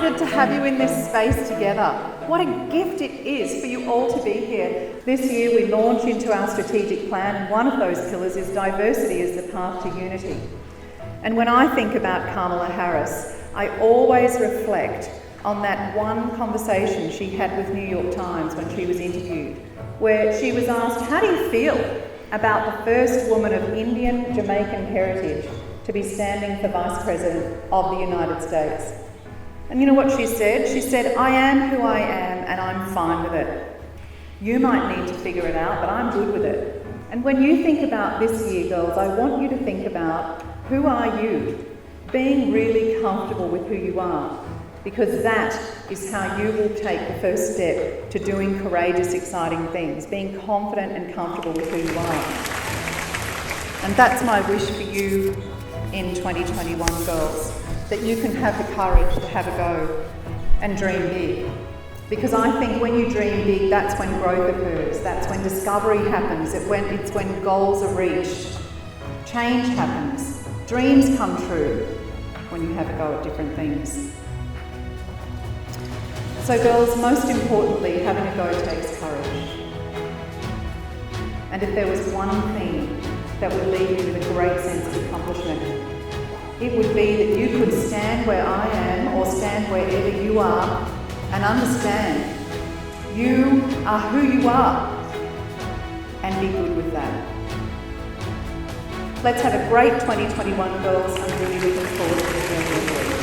excited to have you in this space together. What a gift it is for you all to be here. This year we launch into our strategic plan, and one of those pillars is diversity as the path to unity. And when I think about Kamala Harris, I always reflect on that one conversation she had with New York Times when she was interviewed, where she was asked, how do you feel about the first woman of Indian Jamaican heritage to be standing for Vice President of the United States? And you know what she said? She said, I am who I am and I'm fine with it. You might need to figure it out, but I'm good with it. And when you think about this year, girls, I want you to think about, who are you? Being really comfortable with who you are, because that is how you will take the first step to doing courageous, exciting things, being confident and comfortable with who you are. And that's my wish for you in 2021, girls, that you can have the courage to have a go and dream big. Because I think when you dream big, that's when growth occurs, that's when discovery happens, it's when goals are reached, change happens, dreams come true when you have a go at different things. So girls, most importantly, having a go takes courage. And if there was one thing that would leave you with a great sense of accomplishment, it would be that you could stand where I am, or stand wherever you are, and understand you are who you are, and be good with that. Let's have a great 2021, girls. I'm really looking forward to the journey.